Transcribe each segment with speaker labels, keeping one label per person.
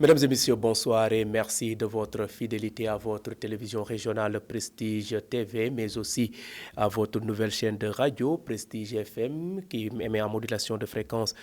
Speaker 1: Mesdames et messieurs, bonsoir et merci de votre fidélité à votre télévision régionale Prestige TV, mais aussi à votre nouvelle chaîne de radio Prestige FM qui émet en modulation de fréquence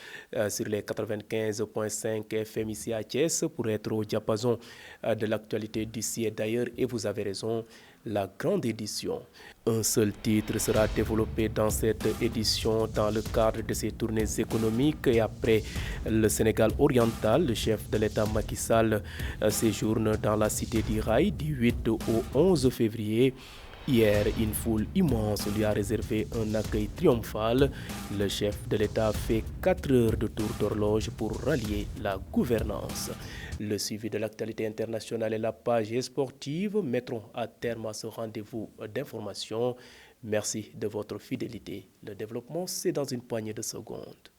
Speaker 1: sur les 95.5 FM ici à Thiès pour être au diapason de l'actualité d'ici et d'ailleurs. Et vous avez raison, la grande édition. Un seul titre sera développé dans cette édition dans le cadre de ses tournées économiques et après le Sénégal oriental, le chef de l'État Macky Sall séjourne dans la cité d'Iraï du 8 au 11 février. Hier, une foule immense lui a réservé un accueil triomphal. Le chef de l'État fait 4 heures de tour d'horloge pour rallier la gouvernance. Le suivi de l'actualité internationale et la page sportive mettront à terme à ce rendez-vous d'information. Merci de votre fidélité. Le développement, c'est dans une poignée de secondes.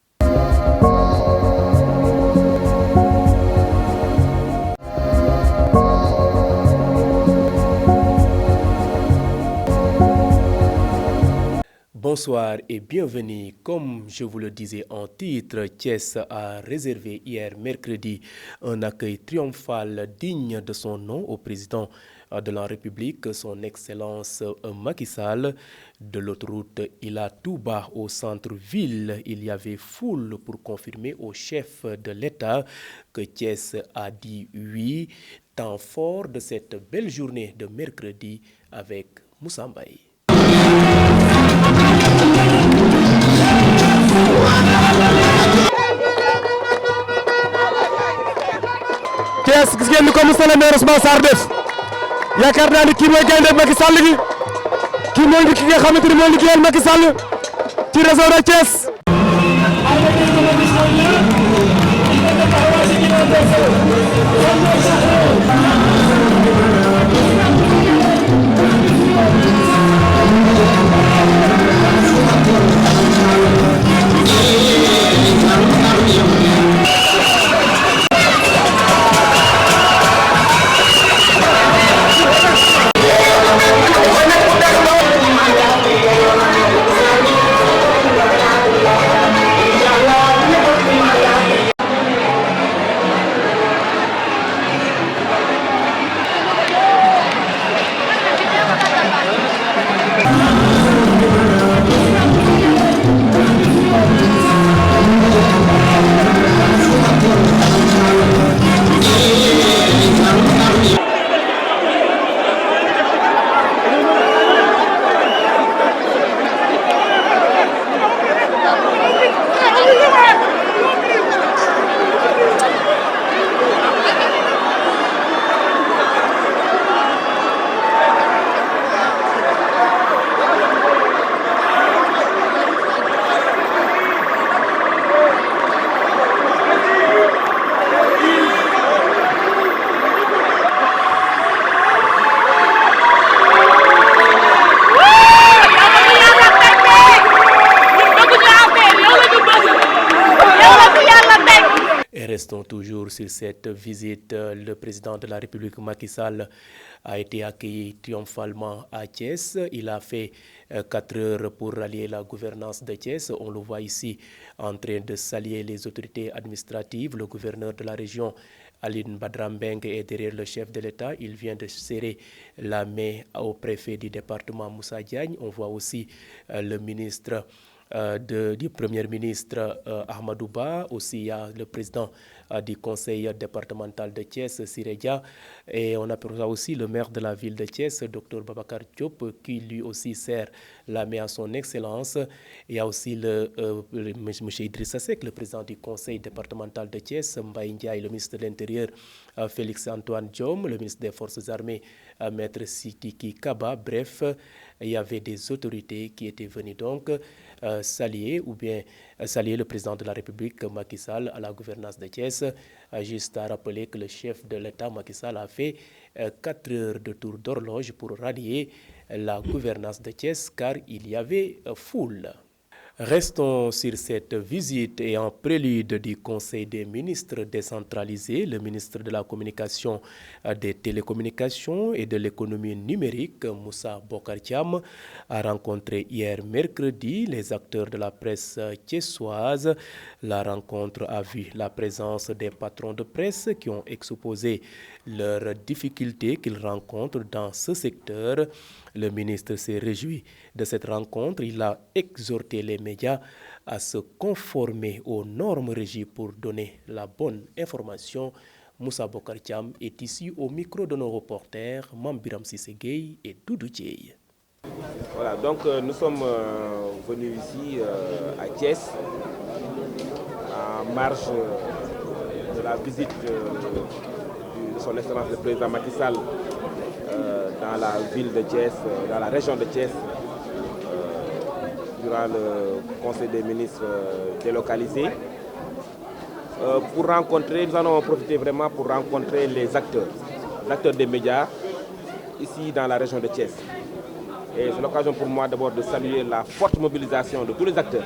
Speaker 1: Bonsoir et bienvenue. Comme je vous le disais en titre, Thiès a réservé hier mercredi un accueil triomphal digne de son nom au président de la République, son Excellence Macky Sall. De l'autoroute Ila Touba au centre-ville, il y avait foule pour confirmer au chef de l'État que Thiès a dit oui. Temps fort de cette belle journée de mercredi avec Moussa Mbaye.
Speaker 2: Thiès gis ngeen ni ko monsieur le maire Ousmane Sarr def yaakaar naa ni kii mooy gaynde Macky Sall gi kii mooy ki nga xamante ni moo liggéeyal Macky Sall ci réseau de Thiès.
Speaker 1: Restons toujours sur cette visite. Le président de la République Macky Sall a été accueilli triomphalement à Thiès. Il a fait 4 heures pour rallier la gouvernance de Thiès. On le voit ici en train de saluer les autorités administratives. Le gouverneur de la région, Aline Badrambeng, est derrière le chef de l'État. Il vient de serrer la main au préfet du département Moussa Diagne. On voit aussi le ministre du Premier ministre Ahmadou Ba, aussi il y a le président du conseil départemental de Thiès, Siredia, et on aperçoit aussi le maire de la ville de Thiès, Dr Babacar Diop, qui lui aussi serre la main à son excellence. Il y a aussi M. Idrissa Seck, le président du conseil départemental de Thiès, Mbaye Ndiaye, le ministre de l'Intérieur, Félix Antoine Diome, le ministre des Forces armées, Maître Sidiki Kaba. Bref, il y avait des autorités qui étaient venues donc saluer le président de la République Macky Sall à la gouvernance de Thiès. Juste à rappeler que le chef de l'État Macky Sall a fait 4 heures de tour d'horloge pour rallier la gouvernance de Thiès car il y avait foule. Restons sur cette visite et en prélude du Conseil des ministres décentralisé, le ministre de la Communication, des Télécommunications et de l'économie numérique, Moussa Bocar Thiam, a rencontré hier mercredi les acteurs de la presse thiessoise. La rencontre a vu la présence des patrons de presse qui ont exposé leurs difficultés qu'ils rencontrent dans ce secteur. Le ministre s'est réjoui de cette rencontre. Il a exhorté les médias à se conformer aux normes régies pour donner la bonne information. Moussa Bocar Thiam est ici au micro de nos reporters Mambiram Sissegei et Doudou Dieye.
Speaker 3: Voilà, donc nous sommes venus ici à Thiès en marge de la visite de son Excellence le Président Macky Sall dans la ville de Thiès, dans la région de Thiès, durant le Conseil des ministres délocalisé. Pour rencontrer, nous allons profiter vraiment pour rencontrer les acteurs des médias ici dans la région de Thiès. Et c'est l'occasion pour moi d'abord de saluer la forte mobilisation de tous les acteurs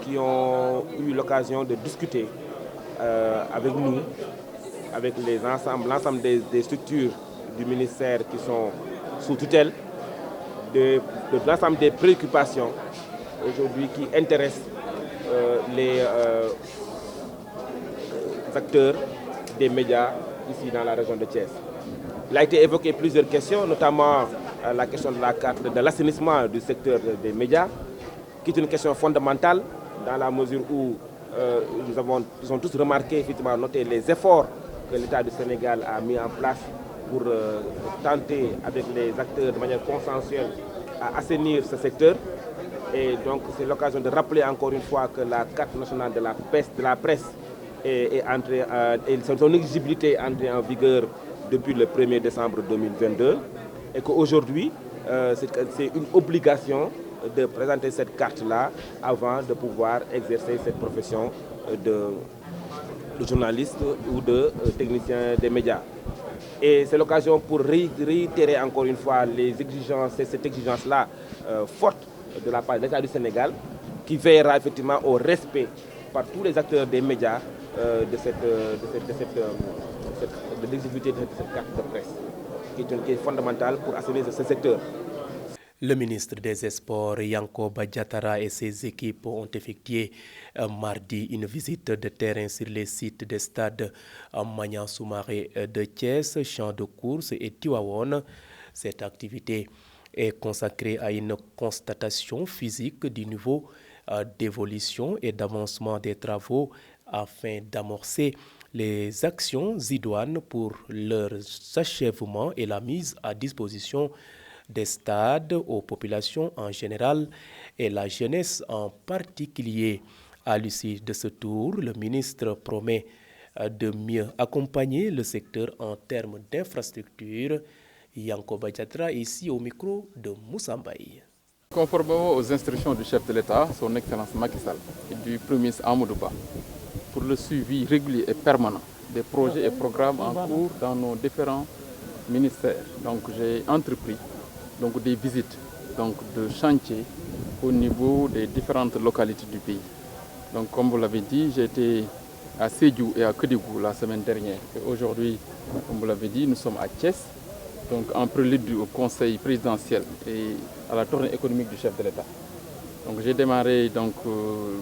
Speaker 3: qui ont eu l'occasion de discuter avec nous, avec l'ensemble des structures du ministère qui sont sous tutelle, de l'ensemble des préoccupations aujourd'hui qui intéressent les acteurs des médias ici dans la région de Thiès. Il a été évoqué plusieurs questions, notamment la question de la carte de l'assainissement du secteur des médias, qui est une question fondamentale dans la mesure où ils ont tous remarqué, effectivement, noté les efforts que l'État du Sénégal a mis en place pour tenter, avec les acteurs de manière consensuelle, à assainir ce secteur. Et donc c'est l'occasion de rappeler encore une fois que la carte nationale de la presse est entrée, et son éligibilité est entrée en vigueur depuis le 1er décembre 2022 et qu'aujourd'hui, c'est une obligation de présenter cette carte-là avant de pouvoir exercer cette profession de journaliste ou de technicien des médias. Et c'est l'occasion pour réitérer encore une fois cette exigence-là forte de la part de l'État du Sénégal, qui veillera effectivement au respect par tous les acteurs des médias de l'exécutivité de cette carte de presse, qui est fondamentale pour assainir ce secteur.
Speaker 1: Le ministre des Sports, Yankoba Diattara, et ses équipes ont effectué mardi une visite de terrain sur les sites des stades Maniang Soumaré de Thiès, Champ de course et Tivaouane. Cette activité est consacrée à une constatation physique du niveau d'évolution et d'avancement des travaux afin d'amorcer les actions idoines pour leur achèvement et la mise à disposition des stades aux populations en général et la jeunesse en particulier. À l'issue de ce tour, le ministre promet de mieux accompagner le secteur en termes d'infrastructures. Yankoba Diattara ici au micro de Moussa Mbaye.
Speaker 4: Conformément aux instructions du chef de l'État, son Excellence Macky Sall, et du Premier ministre Amadou Ba, pour le suivi régulier et permanent des projets et programmes en cours dans nos différents ministères. Donc j'ai entrepris des visites de chantier au niveau des différentes localités du pays. Donc comme vous l'avez dit, j'ai été à Sédhiou et à Kédougou la semaine dernière. Et aujourd'hui, comme vous l'avez dit, nous sommes à Thiès, donc en prélude au conseil présidentiel et à la tournée économique du chef de l'État. Donc j'ai démarré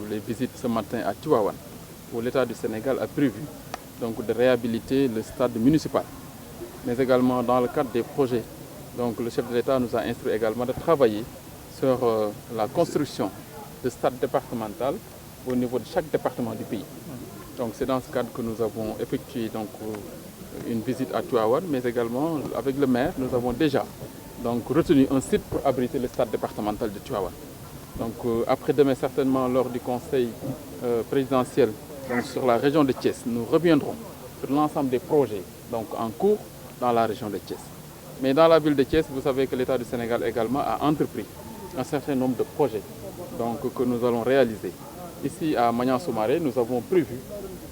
Speaker 4: les visites ce matin à Tivaouane, où l'État du Sénégal a prévu de réhabiliter le stade municipal, mais également dans le cadre des projets. Donc le chef de l'État nous a instruit également de travailler sur la construction de stades départementaux au niveau de chaque département du pays. Donc c'est dans ce cadre que nous avons effectué une visite à Tivaouane, mais également avec le maire, nous avons déjà retenu un site pour abriter le stade départemental de Tivaouane. Donc après-demain certainement lors du conseil présidentiel sur la région de Thiès, nous reviendrons sur l'ensemble des projets en cours dans la région de Thiès. Mais dans la ville de Thiès, vous savez que l'État du Sénégal également a entrepris un certain nombre de projets que nous allons réaliser. Ici à Maniang Soumaré, nous avons prévu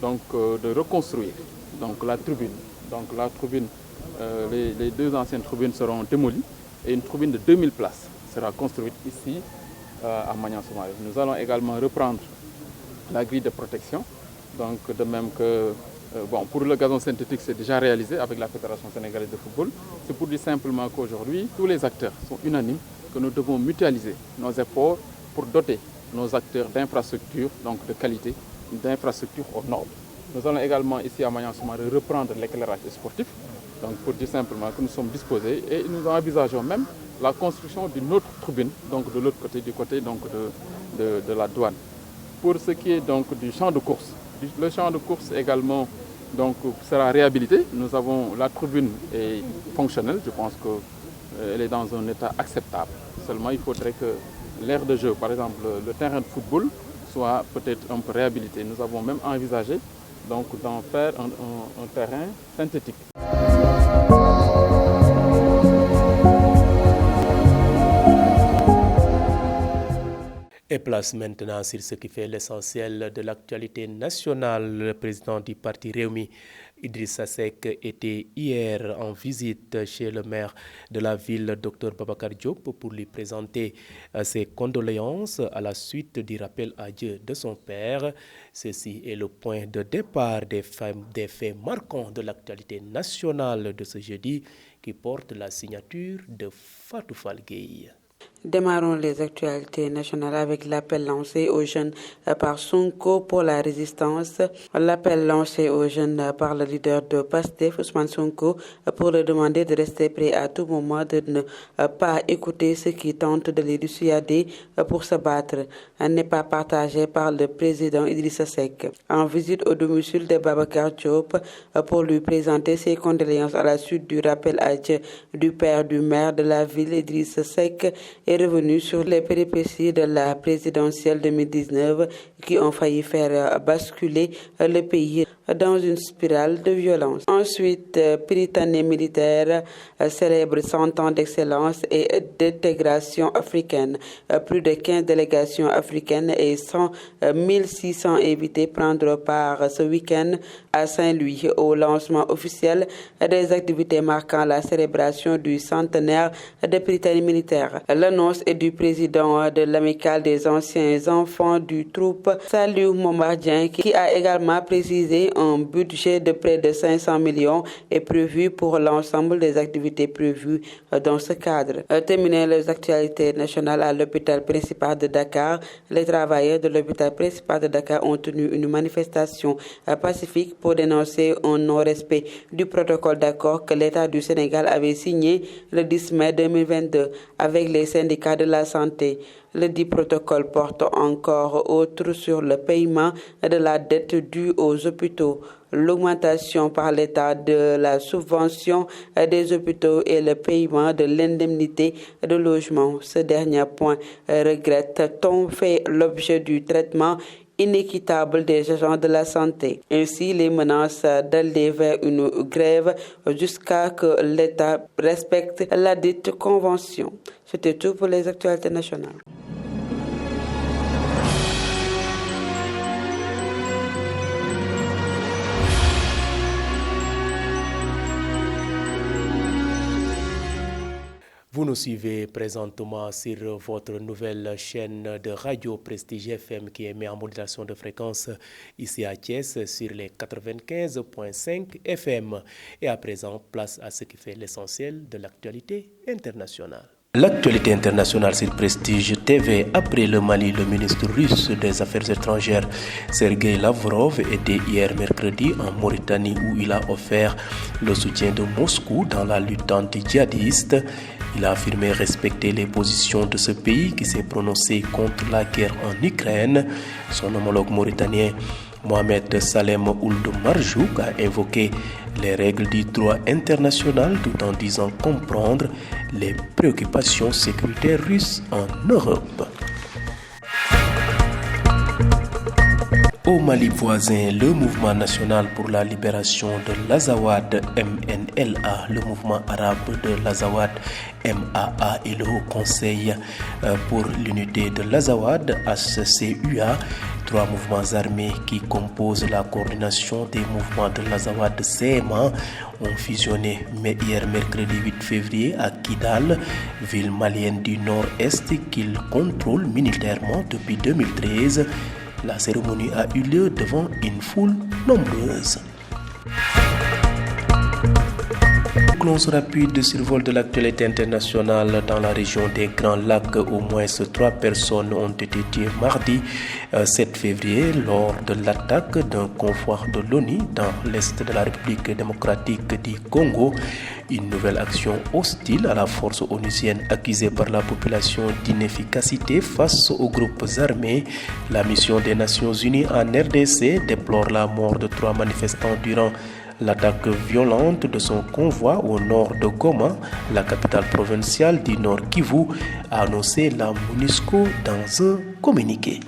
Speaker 4: de reconstruire la tribune. Les deux anciennes tribunes seront démolies et une tribune de 2000 places sera construite ici à Maniang Soumaré. Nous allons également reprendre la grille de protection, donc de même que pour le gazon synthétique, c'est déjà réalisé avec la Fédération sénégalaise de football. C'est pour dire simplement qu'aujourd'hui, tous les acteurs sont unanimes que nous devons mutualiser nos efforts pour doter nos acteurs d'infrastructures, donc de qualité, d'infrastructures aux normes. Nous allons également ici à Maniang Soumaré reprendre l'éclairage sportif, donc pour dire simplement que nous sommes disposés et nous envisageons même la construction d'une autre tribune, donc de l'autre côté, du côté donc de la douane. Pour ce qui est donc du champ de course, le champ de course également donc, sera réhabilité. Nous avons la tribune est fonctionnelle, je pense qu'elle est dans un état acceptable. Seulement, il faudrait que l'aire de jeu, par exemple le terrain de football, soit peut-être un peu réhabilité. Nous avons même envisagé donc, d'en faire un terrain synthétique.
Speaker 1: Et place maintenant sur ce qui fait l'essentiel de l'actualité nationale. Le président du parti Rewmi, Idrissa Seck, était hier en visite chez le maire de la ville, Dr Babacar Diop, pour lui présenter ses condoléances à la suite du rappel à Dieu de son père. Ceci est le point de départ des faits marquants de l'actualité nationale de ce jeudi qui porte la signature de Fatou Fall Gueye.
Speaker 5: Démarrons les actualités nationales avec l'appel lancé aux jeunes par Sonko pour la résistance. L'appel lancé aux jeunes par le leader de PASTEF, Ousmane Sonko, pour leur demander de rester prêt à tout moment, de ne pas écouter ceux qui tentent de les dissuader pour se battre, n'est pas partagé par le président Idrissa Seck. En visite au domicile de Babacar Diop pour lui présenter ses condoléances à la suite du rappel à Dieu du père du maire de la ville, Idrissa Seck, est revenu sur les péripéties de la présidentielle 2019 qui ont failli faire basculer le pays dans une spirale de violence. Ensuite, Prytanée militaire célèbre 100 ans d'excellence et d'intégration africaine. Plus de 15 délégations africaines et 1600 invités prendront part ce week-end à Saint-Louis au lancement officiel des activités marquant la célébration du centenaire de Prytanée militaire. L'annonce est du président de l'amicale des anciens enfants du troupe, Saliou Momardien, qui a également précisé un budget de près de 500 millions est prévu pour l'ensemble des activités prévues dans ce cadre. Terminer les actualités nationales à l'hôpital principal de Dakar, les travailleurs de l'hôpital principal de Dakar ont tenu une manifestation pacifique pour dénoncer un non-respect du protocole d'accord que l'État du Sénégal avait signé le 10 mai 2022 avec les syndicats de la santé. Le dit protocole porte encore autre sur le paiement de la dette due aux hôpitaux, l'augmentation par l'État de la subvention des hôpitaux et le paiement de l'indemnité de logement. Ce dernier point, regrette-t-on, fait l'objet du traitement inéquitable des agents de la santé. Ainsi, les menaces d'aller vers une grève jusqu'à que l'État respecte la dite convention. C'était tout pour les actualités nationales.
Speaker 1: Vous nous suivez présentement sur votre nouvelle chaîne de radio Prestige FM qui émet en modulation de fréquence ici à Thiès sur les 95.5 FM. Et à présent, place à ce qui fait l'essentiel de l'actualité internationale. L'actualité internationale sur Prestige TV. Après le Mali, le ministre russe des Affaires étrangères Sergei Lavrov était hier mercredi en Mauritanie où il a offert le soutien de Moscou dans la lutte anti-djihadiste. Il a affirmé respecter les positions de ce pays qui s'est prononcé contre la guerre en Ukraine. Son homologue mauritanien Mohamed Salem Ould Marjouk a invoqué les règles du droit international tout en disant comprendre les préoccupations sécuritaires russes en Europe. Au Mali voisin, le mouvement national pour la libération de l'Azawad MNLA, le mouvement arabe de l'Azawad MAA et le Haut Conseil pour l'unité de l'Azawad HCUA, trois mouvements armés qui composent la coordination des mouvements de l'Azawad CMA, ont fusionné hier mercredi 8 février à Kidal, ville malienne du nord-est qu'ils contrôlent militairement depuis 2013. La cérémonie a eu lieu devant une foule nombreuse. Close rapide de survol de l'actualité internationale dans la région des Grands Lacs. Au moins 3 personnes ont été tuées mardi 7 février lors de l'attaque d'un convoi de l'ONU dans l'est de la République démocratique du Congo. Une nouvelle action hostile à la force onusienne accusée par la population d'inefficacité face aux groupes armés. La mission des Nations Unies en RDC déplore la mort de 3 manifestants durant l'attaque violente de son convoi au nord de Goma, la capitale provinciale du Nord Kivu, a annoncé la MONUSCO dans un communiqué.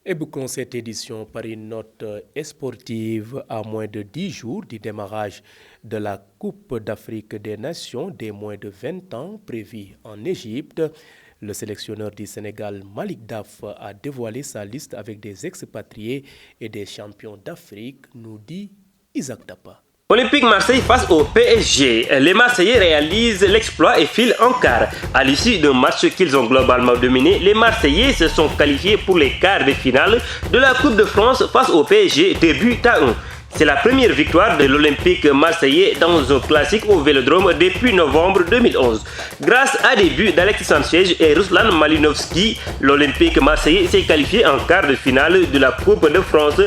Speaker 1: Et bouclons cette édition par une note sportive à moins de 10 jours du démarrage de la Coupe d'Afrique des Nations des moins de 20 ans prévue en Égypte. Le sélectionneur du Sénégal, Malick Daf, a dévoilé sa liste avec des expatriés et des champions d'Afrique, nous dit Isaac Tapa.
Speaker 6: Olympique Marseille face au PSG. Les Marseillais réalisent l'exploit et filent en quart. À l'issue d'un match qu'ils ont globalement dominé, les Marseillais se sont qualifiés pour les quarts de finale de la Coupe de France face au PSG 2-1. C'est la première victoire de l'Olympique marseillais dans un classique au Vélodrome depuis novembre 2011. Grâce à des buts d'Alexis Sanchez et Ruslan Malinovski, l'Olympique marseillais s'est qualifié en quart de finale de la Coupe de France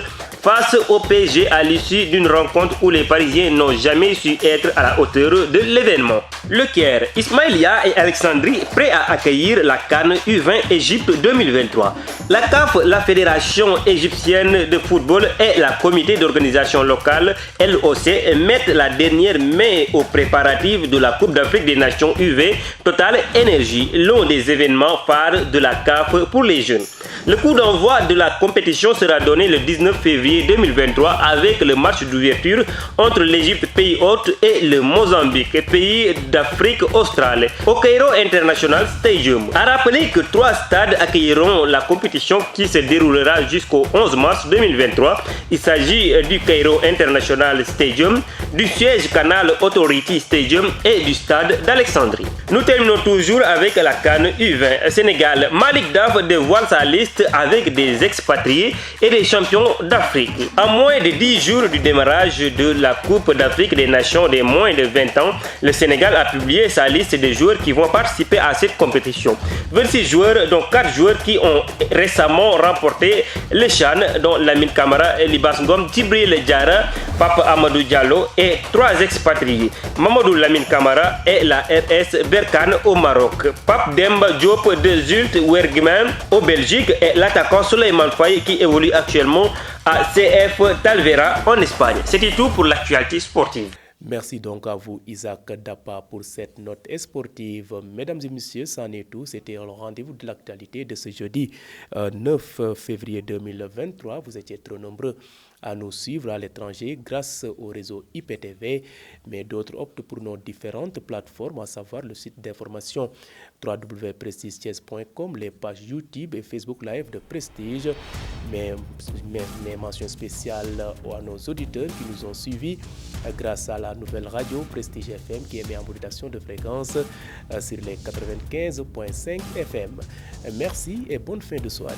Speaker 6: face au PSG à l'issue d'une rencontre où les Parisiens n'ont jamais su être à la hauteur de l'événement. Le Caire, Ismaïlia et Alexandrie prêts à accueillir la CAN U20 Égypte 2023. La CAF, la Fédération égyptienne de football et la comité d'organisation locale LOC mettent la dernière main aux préparatifs de la Coupe d'Afrique des Nations UV Total Énergie, l'un des événements phares de la CAF pour les jeunes. Le coup d'envoi de la compétition sera donné le 19 février 2023 avec le match d'ouverture entre l'Égypte, pays hôte, et le Mozambique, pays d'Afrique australe, au Cairo International Stadium. A rappeler que 3 stades accueilleront la compétition qui se déroulera jusqu'au 11 mars 2023. Il s'agit du Cairo International Stadium, du Suez Canal Authority Stadium et du stade d'Alexandrie. Nous terminons toujours avec la CAN U20 Sénégal. Malick Daf dévoile sa liste avec des expatriés et des champions d'Afrique. À moins de 10 jours du démarrage de la Coupe d'Afrique des Nations des moins de 20 ans, le Sénégal a publié sa liste des joueurs qui vont participer à cette compétition. 26 joueurs, dont 4 joueurs qui ont récemment remporté le CHAN, dont Lamine Camara, Libas Ngom, Djibril Diarra, Pape Amadou Diallo et 3 expatriés. Mamadou Lamine Camara et la RS Berkane au Maroc. Pape Demba Diop de Zulte Wergman au Belgique et l'attaquant Souleymane Faye qui évolue actuellement à CF Talvera en Espagne. C'était tout pour l'actualité sportive.
Speaker 1: Merci donc à vous Isaac Dapa pour cette note sportive. Mesdames et messieurs, c'en est tout. C'était le rendez-vous de l'actualité de ce jeudi 9 février 2023. Vous étiez trop nombreux à nous suivre à l'étranger grâce au réseau IPTV, mais d'autres optent pour nos différentes plateformes, à savoir le site d'information www.prestigechess.com, les pages YouTube et Facebook Live de Prestige. Mes mentions spéciales à nos auditeurs qui nous ont suivis grâce à la nouvelle radio Prestige FM qui émet en modulation de fréquence sur les 95.5 FM. Merci et bonne fin de soirée.